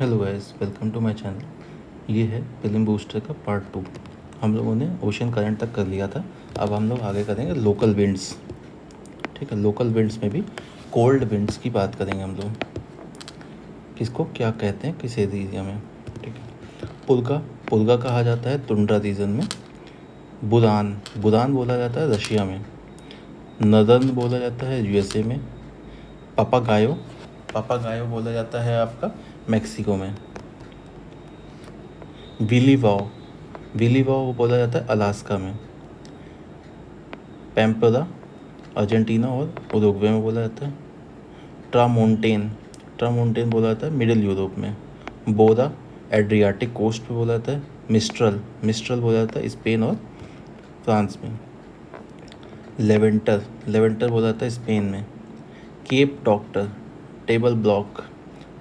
Hello guys, welcome to my channel. ये है film booster का पार्ट 2। हम लोगों ने ओशन करंट तक कर लिया था। अब हम लोग आगे करेंगे लोकल विंड्स। ठीक है, लोकल विंड्स में भी कोल्ड विंड्स की बात करेंगे हम लोग, किसको क्या कहते हैं किस एरिया में। ठीक है, पुलका पुलका कहा जाता है टुंड्रा रीजन में। बुरान बुरान बोला जाता है रशिया में। नदर्न बोला जाता है यूएसए में। पापागायो पापागायो बोला जाता है आपका मैक्सिको में। विलीवाओ बोला जाता है अलास्का में। पैम्परा अर्जेंटीना और उरुग्वे में बोला जाता है। ट्रामोंटेन बोला जाता है मिडिल यूरोप में। बोरा एड्रियाटिक कोस्ट पे बोला जाता है। मिस्ट्रल बोला जाता है स्पेन और फ्रांस में। लेवेंटर बोला जाता है स्पेन में। Cape doctor table block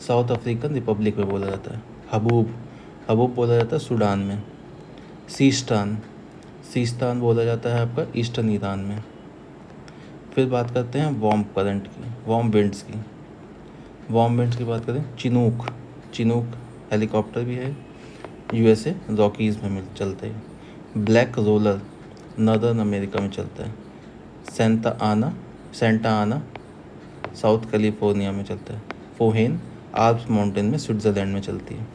South African Republic में बोला जाता है। हबूब बोला जाता है सूडान में। सीस्तान बोला जाता है आपका ईस्टर्न ईरान में। फिर बात करते हैं वार्म विंड्स की बात करें। चिनूक हेलीकॉप्टर भी है, यूएसए रॉकीज़ में मिल चलते हैं। ब्लैक रोलर नॉर्दर्न अमेरिका में चलता है। सेंटा आना साउथ कैलिफोर्निया में चलता है। फोहेन आल्प्स माउंटेन में स्विट्ज़रलैंड में चलती है।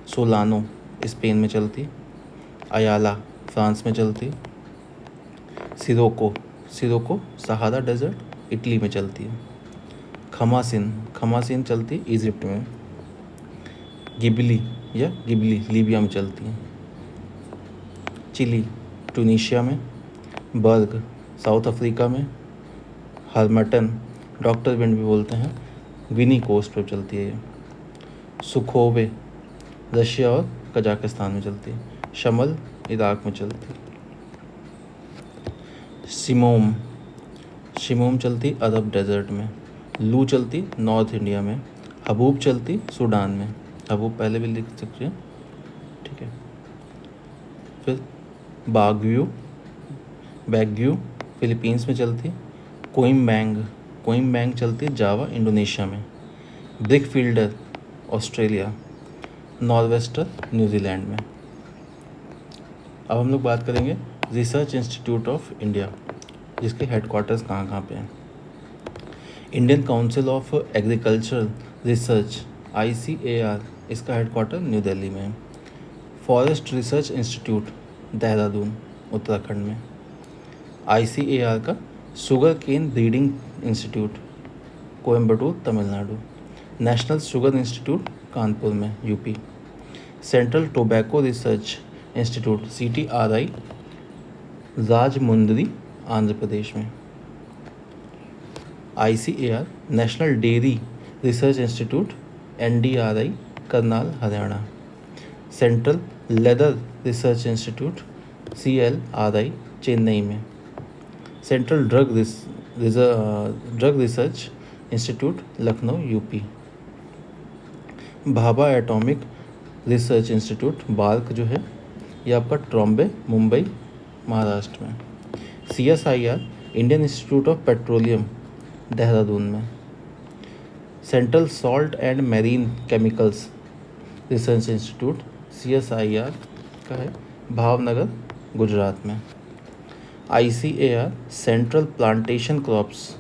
सोलानो स्पेन में चलती है। अयाला फ्रांस में चलती है। सिरोको सहारा डेजर्ट इटली में चलती है। खमासिन चलती है इजिप्ट में। गिबली लीबिया में चलती है। चिली ट्यूनीशिया में। बर्ग साउथ अफ्रीका में। हर्मटन डॉक्टर विंड भी बोलते हैं, विनी कोस्ट पर चलती है। सुखोवे रशिया और कजाकिस्तान में चलती है। शमल इराक में चलती है। शिमोम चलती अरब डेजर्ट में। लू चलती नॉर्थ इंडिया में। हबूब चलती सूडान में। हबूब पहले भी लिख सकते हैं। ठीक है, फिर बैग्यू फिलीपींस में चलती। कोइमबैंग चलती जावा इंडोनेशिया में। Brickfielder Australia. Nor'wester New Zealand में। अब हम लोग बात करेंगे रिसर्च इंस्टीट्यूट ऑफ इंडिया, जिसके हेडक्वार्टर्स कहाँ पे हैं। Indian council of agricultural research ICAR, इसका हेडक्वार्टर न्यू दिल्ली में है। Forest research institute Dehradun Uttarakhand में। ICAR का sugar cane breeding institute Coimbatore Tamil Nadu. National sugar institute Kanpur में UP. Central tobacco research institute CTRI Rajahmundry Andhra Pradesh में। ICAR national dairy Research Institute NDRI Karnal Haryana. Central Leather Research Institute CLRI Chennai में। Central Drug Research Institute Lucknow UP. Bhabha Atomic Research Institute BARC जो है ये आपका ट्रॉम्बे मुंबई महाराष्ट्र में। CSIR Indian Institute of Petroleum Dehradun में। Central Salt and Marine Chemicals Research Institute CSIR का है भावनगर गुजरात में। ICAR Central Plantation Crops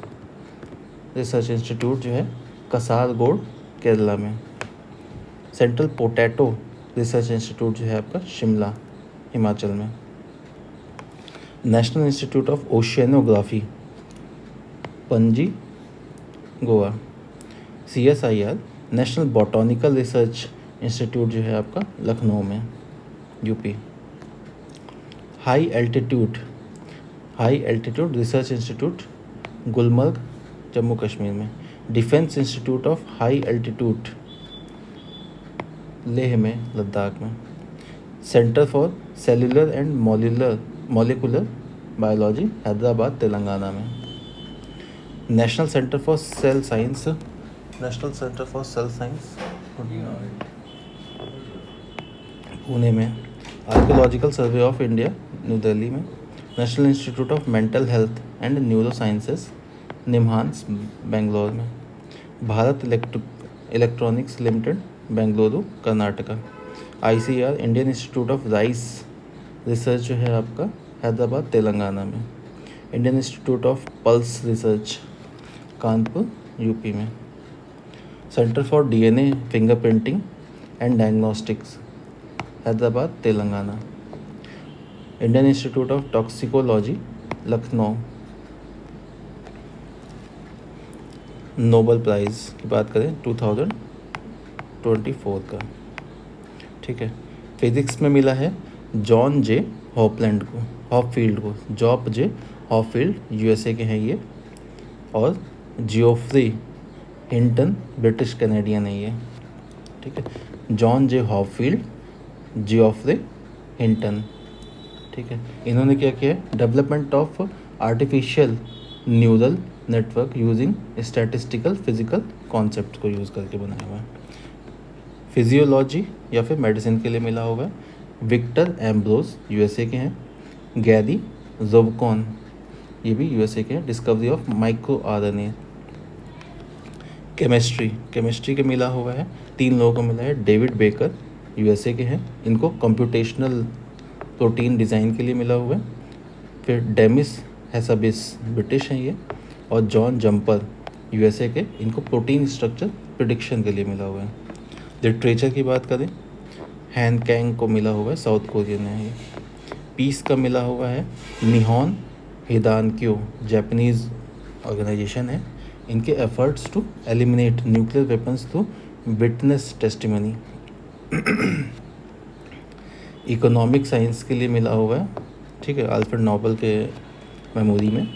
Research Institute जो है कसारगोड केरला में। सेंट्रल पोटैटो रिसर्च इंस्टीट्यूट जो है आपका शिमला हिमाचल में। National Institute of Oceanography Panaji Goa. CSIR National Botanical Research Institute जो है आपका लखनऊ में UP. High Altitude Research Institute Gulmarg Jammu Kashmir में। Defence Institute of High Altitude Leh में लद्दाख में। Centre for Cellular and Molecular Biology Hyderabad Telangana में। National Centre for Cell Science Pune में। Archaeological Survey of India New Delhi में। National Institute of Mental Health and Neuro Sciences निम्हांस Bangalore में। Bharat Electronics Limited Bengaluru Karnataka. ICR Indian Institute of Rice Research जो है आपका हैदराबाद तेलंगाना में। Indian Institute of Pulse Research Kanpur UP में। Centre for DNA fingerprinting and diagnostics Hyderabad Telangana. Indian Institute of Toxicology Lucknow. Nobel prize की बात करें 2024 का, ठीक है। फिज़िक्स में मिला है जॉन जे हॉपफील्ड को, जॉब जे हॉपफील्ड USA के हैं ये, और जियोफ्री हिंटन ब्रिटिश कैनेडियन है ये, ठीक है। जॉन जे हॉपफील्ड, जियोफ्री हिंटन, ठीक है। इन्होंने क्या किया है, development of artificial neural network using statistical physical concept को यूज़ करके बनाया हुआ है। फिजियोलॉजी या फिर मेडिसिन के लिए मिला होगा विक्टर एम्ब्रोज USA के हैं। गैरी जोबकॉन ये भी USA के हैं, discovery of micro RNA। Chemistry के मिला हुआ है 3 लोगों को मिला है। डेविड बेकर USA के हैं, इनको कंप्यूटेशनल प्रोटीन डिज़ाइन के लिए मिला हुआ है। फिर डेमिस हैसाबिस ब्रिटिश हैं ये, और जॉन जंपर USA के, इनको प्रोटीन स्ट्रक्चर प्रिडिक्शन के लिए मिला हुआ है। लिटरेचर की बात करें हैन कैंग को मिला हुआ है, साउथ कोरियन है ये। पीस का मिला हुआ है निहॉन हिदानक्यो, जापानीज़ ऑर्गेनाइजेशन है, इनके efforts to eliminate nuclear weapons through witness testimony. Economic science के लिए मिला हुआ है, ठीक है, अल्फ्रेड नोबेल के मेमोरी में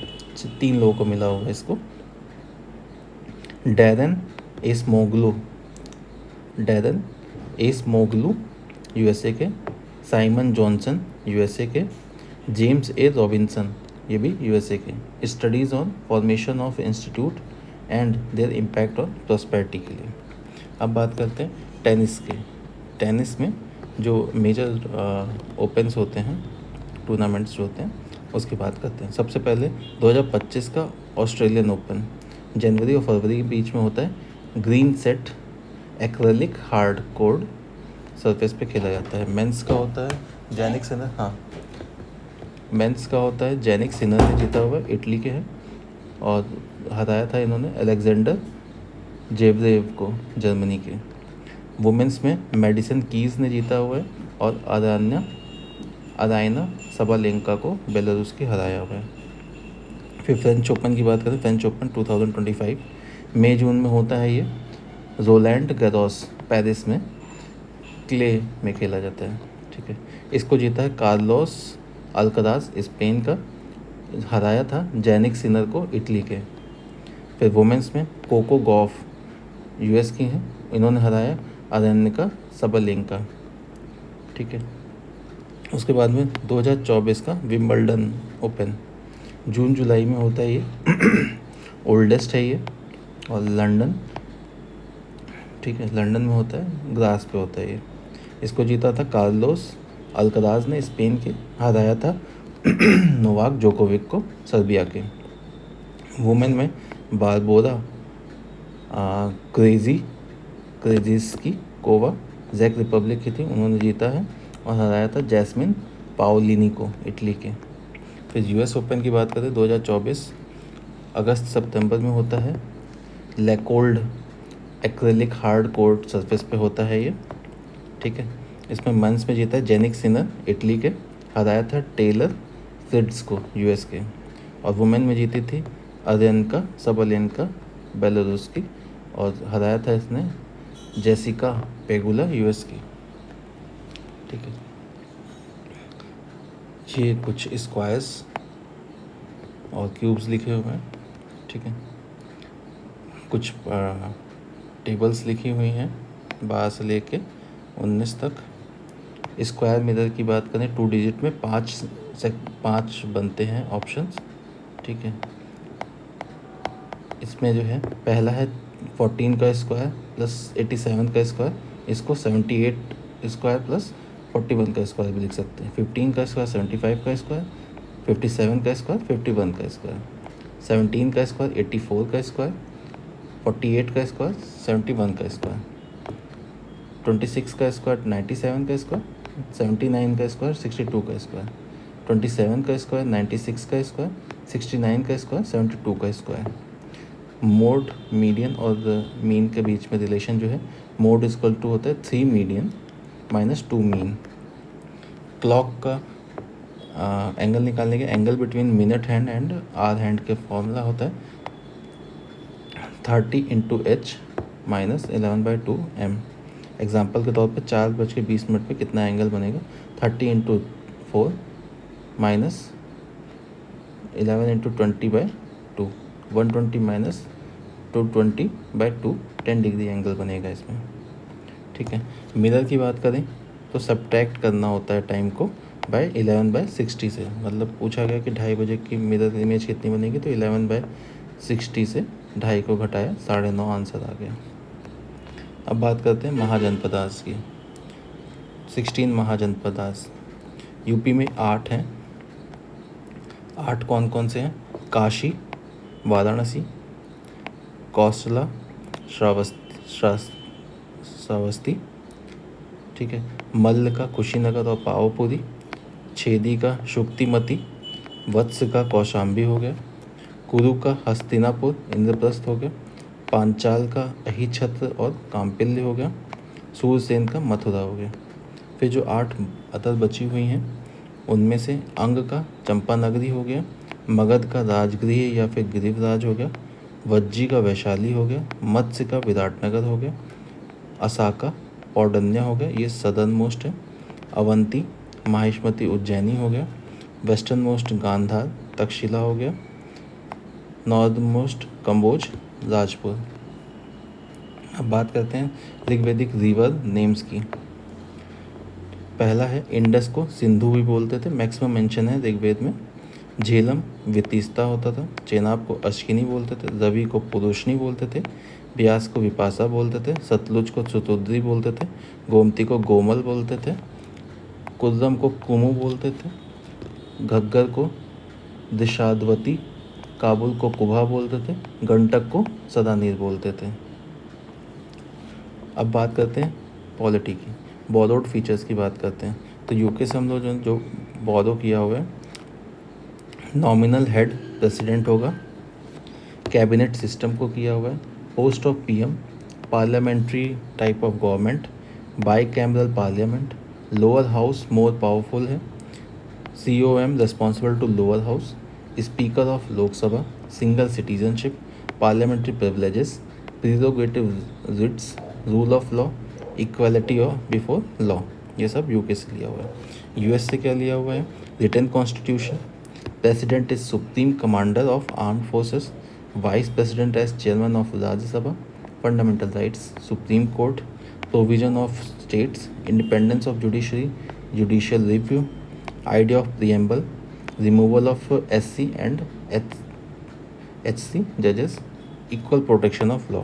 3 लोगों को मिला हुआ है इसको। डैरन एस मोगलू USA के। साइमन जॉनसन USA के। जेम्स A रॉबिन्सन ये भी USA के। Studies on formation of institute and there impact on prosperity के लिए। अब बात करते हैं टेनिस के। टेनिस में जो मेजर ओपन्स होते हैं, टूर्नामेंट्स जो होते हैं, उसकी बात करते हैं। सबसे पहले 2025 का ऑस्ट्रेलियन ओपन जनवरी और फरवरी के बीच में होता है। Green set acrylic hard court surface पे खेला जाता है। मेंस का होता है जेनिक सिनर ने जीता हुआ, इटली के हैं, और हराया था इन्होंने अलेक्जेंडर जेवरेव को, जर्मनी के। वुमेंस में मेडिसन कीज ने जीता हुआ है, और अरायना सबालेंका को बेलारूस की हराया हुआ है। फिर फ्रेंच ओपन की बात करें, फ्रेंच ओपन 2025 मई जून में होता है ये। रोलैंड गैरोस पेरिस में क्ले में खेला जाता है, ठीक है। इसको जीता है कार्लोस अल्कराज स्पेन का, हराया था जेनिक सिनर को इटली के। फिर वुमेंस में कोको गॉफ US की हैं, इन्होंने हराया अरायना सबालेंका, ठीक है। उसके बाद में 2024 का विंबलडन ओपन जून जुलाई में होता है ये। ओल्डेस्ट है ये, और लंदन, ठीक है, लंदन में होता है, ग्रास पे होता है ये। इसको जीता था कार्लोस अल्कराज ने स्पेन के, हराया था नोवाक जोकोविक को सर्बिया के। वुमेन में बारबोरा क्रेजिस्की कोवा जैक रिपब्लिक की थी, उन्होंने जीता है, और हराया था जैस्मिन पाओलिनी को इटली के। फिर US ओपन की बात करें 2024 अगस्त सितंबर में होता है। लेकोल्ड एक्रेलिक हार्ड कोर्ट सरफेस पे होता है ये, ठीक है। इसमें मेंस में जीता है जेनिक सिनर इटली के, हराया था टेलर फ्रिट्ज को US के। और वुमेन में जीती थी अरायना सबालेंका बेलारूस की, और हराया था इसने जेसिका पेगुला US की, ठीक है। ये कुछ स्क्वायर्स और क्यूब्स लिखे हुए हैं, ठीक है। कुछ टेबल्स लिखी हुई हैं 12 से लेके 19 तक। स्क्वायर मिरर की बात करें 2 डिजिट में 5 बनते हैं ऑप्शंस, ठीक है। इसमें जो है पहला है 14 का स्क्वायर प्लस 87 का स्क्वायर, इसको 78 स्क्वायर प्लस 41 का स्क्वायर भी लिख सकते हैं। 15 का स्क्वायर 75 का स्क्वायर, 57 का स्क्वायर 51 का स्क्वायर, 17 का स्क्वायर 84 का स्क्वायर, 48 का स्क्वायर 71 का स्क्वायर। 26 का स्क्वायर 97 का स्क्वायर, 79 का स्क्वायर 62 का स्क्वायर, 27 का स्क्वायर 96 का स्क्वायर, 69 का स्क्वायर 72 का स्क्वायर। मोड मीडियन और मीन के बीच में रिलेशन जो है, मोड इक्वल टू होता है 3 मीडियन माइनस 2 मीन। क्लॉक का एंगल निकालने के, angle between minute hand and hour hand के फॉर्मूला होता है 30 into H minus 11/2 M. Example के तौर पर 4:20 पे कितना एंगल बनेगा, 30 into 4 minus 11 into 20/2, 120 minus 220/2, 10 degree angle बनेगा इसमें। ठीक है। मिरर की बात करें तो सब्ट्रैक्ट करना होता है टाइम को बाय 11/60 से, मतलब पूछा गया कि 2:30 बजे की मिरर इमेज कितनी बनेगी, तो 11/60 से 2:30 को घटाया 9:30 आंसर आ गया। अब बात करते हैं महाजनपदास की। 16 महाजनपदास यूपी में 8 हैं। 8 कौन कौन से हैं, काशी, वाराणसी, कौशला, श्रावस्ती, ठीक है, मल्ल का कुशीनगर और पावापुरी, छेदी का शुक्तिमती, वत्स का कौशाम्बी हो गया, कुरु का हस्तिनापुर इंद्रप्रस्थ हो गया, पांचाल का अहिछत्र और काम्पिल्य हो गया, सूरसेन का मथुरा हो गया। फिर जो 8 अतर बची हुई हैं उनमें से अंग का चंपानगरी हो गया, मगध का राजगृह या फिर गिरिवराज हो गया, वज्जी का वैशाली हो गया, मत्स्य का विराटनगर हो गया, असाका पौडन्या हो गया, ये सदर्न मोस्ट है, अवंती माहिष्मती उज्जैनी हो गया, वेस्टर्न मोस्ट गांधार तक्षशिला हो गया, नॉर्थ मोस्ट कम्बोज राजपुर। अब बात करते हैं ऋग्वेदिक रिवर नेम्स की। पहला है इंडस को सिंधु भी बोलते थे, मैक्सिमम मेंशन है ऋग्वेद में। झेलम वितीस्ता होता था, चेनाब को अश्किनी बोलते थे, रवि को पुरुषनी बोलते थे, ब्यास को विपाशा बोलते थे, सतलुज को चतुर्द्री बोलते थे, गोमती को गोमल बोलते थे, कुर्रम को कुमु बोलते थे, घग्गर को दिशाद्वती, काबुल को कुभा बोलते थे, गंटक को सदानीर बोलते थे। अब बात करते हैं पॉलिटी की, बोरोड फीचर्स की बात करते हैं। तो यूके से हम लोग जो बोरो किया हुआ है, नॉमिनल हेड प्रेसिडेंट होगा, कैबिनेट सिस्टम को किया हुआ है, post of PM, parliamentary type of government, bicameral parliament, lower house more powerful है, COM responsible to lower house, speaker of Lok Sabha, single citizenship, parliamentary privileges, prerogative writs, rule of law, equality of before law. ये सब UK से लिया हुआ है। US से क्या लिया हुआ है, written constitution, president is supreme commander of armed forces, vice president as chairman of Rajya Sabha, fundamental rights, supreme court, provision of states, independence of judiciary, judicial review, idea of preamble, removal of SC and HC जजेस, equal protection of law.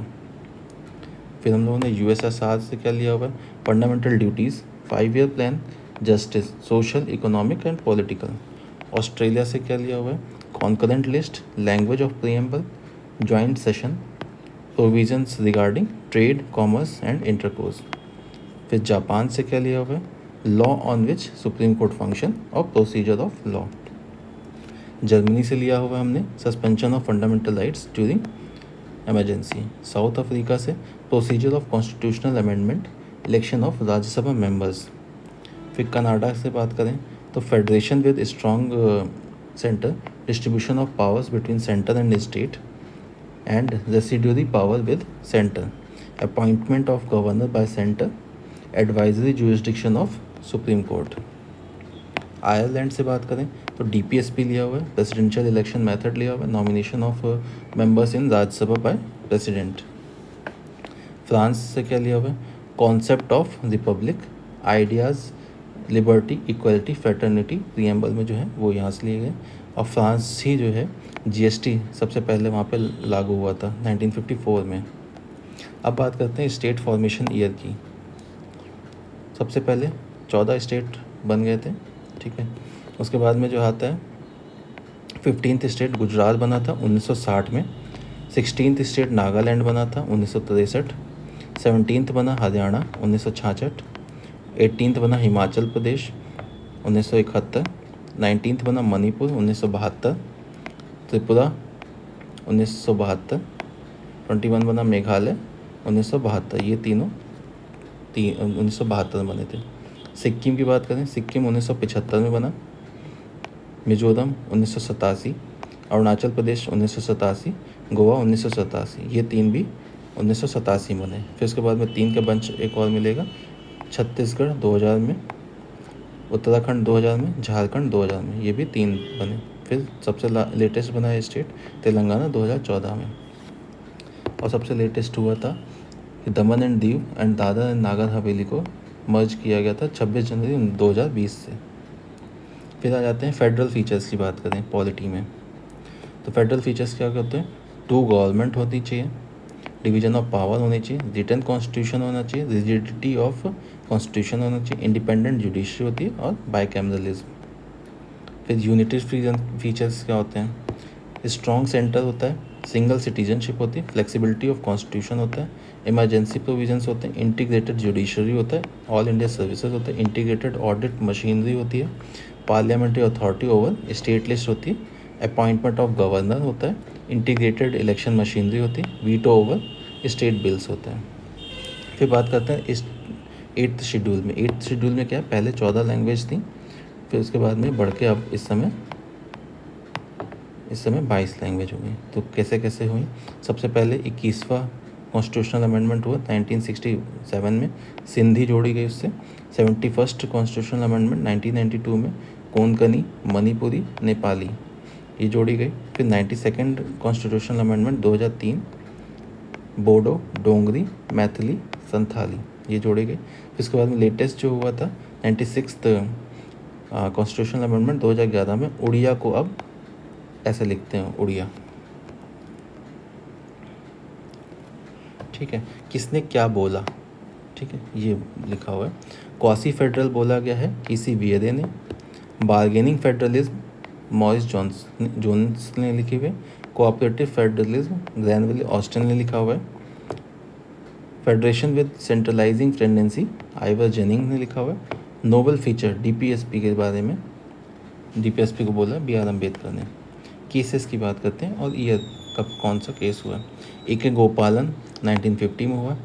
फिर हम लोगों ने USSR से क्या लिया हुआ है, fundamental duties, 5 year plan, justice, social, economic and political. Australia से क्या लिया हुआ है, concurrent list, language of preamble, joint session, provisions regarding trade, commerce and intercourse. फिर जापान से क्या लिया हुआ है, law on which supreme court function और प्रोसीजर ऑफ लॉ। जर्मनी से लिया हुआ हमने suspension of fundamental rights during emergency. South Africa से procedure of constitutional amendment, election of Rajya Sabha members. फिर कनाडा से बात करें तो federation with strong centre, distribution of powers between centre and state and residuary power with centre, appointment of governor bye centre, advisory jurisdiction of supreme court. Ireland से बात करें तो DPSP लिया हुआ है, प्रेसिडेंशियल इलेक्शन मेथड लिया हुआ है, nomination of members in Rajya Sabha by president. France से क्या लिया हुआ है, concept of Republic, ideas, liberty, equality, fraternity, preamble में जो है वो यहाँ से लिए गए। और फ्रांस ही जो है GST सबसे पहले वहाँ पे लागू हुआ था 1954 में। अब बात करते हैं स्टेट फॉर्मेशन ईयर की। सबसे पहले 14 स्टेट बन गए थे, ठीक है। उसके बाद में जो आता है 15th स्टेट गुजरात बना था 1960 में, 16th स्टेट नागालैंड बना था 1963, 17th बना हरियाणा 1966, 18th बना हिमाचल प्रदेश 1971, 19th बना मणिपुर 1972, त्रिपुरा 1972, 21 बना मेघालय 1972। ये तीनों 1972 में बने थे। सिक्किम की बात करें, सिक्किम 1975 में बना, मिजोरम 1987, अरुणाचल प्रदेश 1987, गोवा 1987। ये तीन भी 1987 में बने। फिर उसके बाद में 3 का बंच एक और मिलेगा, छत्तीसगढ़ 2000 में, उत्तराखंड 2000 में, झारखंड 2000 में। ये भी 3 बने। फिर सबसे लेटेस्ट बना है स्टेट तेलंगाना 2014 में। और सबसे लेटेस्ट हुआ था कि दमन and Diu and Dadar and Nagar Haveli को मर्ज किया गया था 26 जनवरी 2020 से। फिर आ जाते हैं फेडरल फीचर्स की बात करें पॉलिटी में। तो फेडरल फीचर्स क्या होते हैं? 2 गवर्नमेंट होनी चाहिए, डिवीजन ऑफ पावर होनी चाहिए, रिटन कॉन्स्टिट्यूशन होना चाहिए, रिजिडिटी ऑफ कॉन्स्टिट्यूशन होना चाहिए, इंडिपेंडेंट जुडिशरी होती है और बाइकैमरलिज्म। फिर यूनिटरी फीचर्स क्या होते हैं? स्ट्रॉन्ग सेंटर होता है, सिंगल सिटीजनशिप होती है, फ्लेक्सिबिलिटी ऑफ कॉन्स्टिट्यूशन होता है, इमरजेंसी प्रोविजंस होते हैं, इंटीग्रेटेड जुडिशरी होता है, ऑल इंडिया सर्विसेज होता है, इंटीग्रेटेड ऑडिट मशीनरी होती है, parliamentary authority over state list होती है, अपॉइंटमेंट ऑफ गवर्नर होता है, इंटीग्रेटेड इलेक्शन मशीनरी होती है, वीटो ओवर स्टेट बिल्स होते हैं। फिर बात करते हैं इस 8th शेड्यूल में। 8th शेड्यूल में क्या है? पहले 14 लैंग्वेज थी, फिर उसके बाद में बढ़ के अब इस समय 22 लैंग्वेज हो गई। तो कैसे कैसे हुई? सबसे पहले 21वां कॉन्स्टिट्यूशनल अमेंडमेंट हुआ 1967 में, सिंधी जोड़ी गई उससे। 71st कॉन्स्टिट्यूशनल अमेंडमेंट 1992 में कोंकणी, मणिपुरी, नेपाली ये जोड़ी गई। फिर 92nd कॉन्स्टिट्यूशनल अमेंडमेंट 2003 बोडो, डोंगरी, मैथिली, संथाली ये जोड़ी गई। फिर उसके बाद में लेटेस्ट जो हुआ था 96th कॉन्स्टिट्यूशनल अमेंडमेंट 2011 में उड़िया को अब ऐसे लिखते हैं, उड़िया। ठीक है, किसने क्या बोला? ठीक है, ये लिखा हुआ है। क्वासी फेडरल बोला गया है किसी वियरे ने। बार्गेनिंग फेडरलिज्म मॉरिस जोन्स ने लिखे हुए। कोऑपरेटिव फेडरलिज्म ग्रैनविले ऑस्टिन ने लिखा हुआ है। Federation with centralising tendency Ivoire ginning ने लिखा हुआ है। नोबल फीचर डीपीएसपी के बारे में, डीपीएसपी को बोला बी आर अम्बेडकर ने। केसेस की बात करते हैं और ईयर कब कौन सा केस हुआ। ए गोपालन 1950 में हुआ।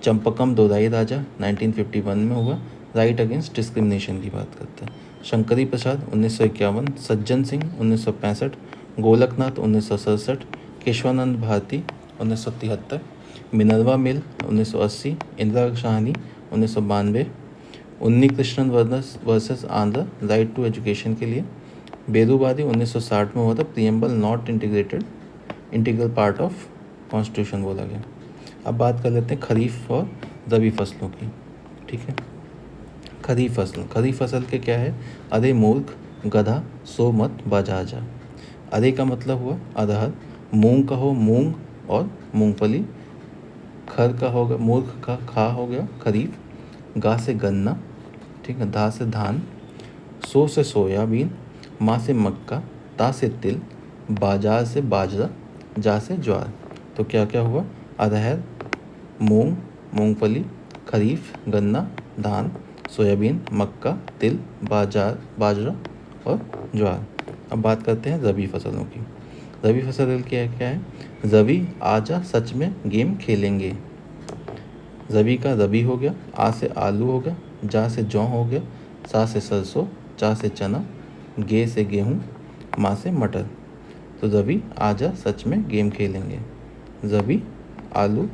चंपकम दोराई राजा 1951 में हुआ। राइट अगेंस्ट डिस्क्रिमिनेशन की बात करते हैं। Shankari Prasad 1951, Sajjan Singh 1965, Golaknath 1967, Kesavananda Bharati 1973, Minerva mill 1980, Indira Sawhney 1992, Unni Krishnan versus Andhra right to education के लिए। बेरूवादी 1960 में हुआ था। Preamble not integral part of constitution बोला गया। अब बात कर लेते हैं खरीफ और रबी फसलों की। ठीक है, खरीफ फसल के क्या है? अरे मूर्ख, गधा, सो मत बाजार जा। अरे का मतलब हुआ अरहर, मूंग का हो मूंग और मूंगफली, खर का होगा मूर्ख का खा हो गया खरीफ, गा से गन्ना, ठीक है, धा से धान, सो से सोयाबीन, माँ से मक्का, ता से तिल, बाजार से बाजरा, जा से ज्वार। तो क्या क्या हुआ? अरहर, मूंग, मूंगफली, खरीफ, गन्ना, धान, सोयाबीन, मक्का, तिल, बाजरा और ज्वार। अब बात करते हैं रबी फसलों की। रबी फसल क्या है? रवि आजा सच में गेम खेलेंगे। रबी का रबी हो गया, आ से आलू हो गया, जा से जौ हो गया, सा से सरसों, चा से चना, गे से गेहूँ, माँ से मटर। तो रबी आजा सच में गेम खेलेंगे। रबी आलू,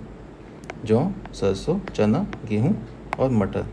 जौ, सरसों, चना, गेहूँ और मटर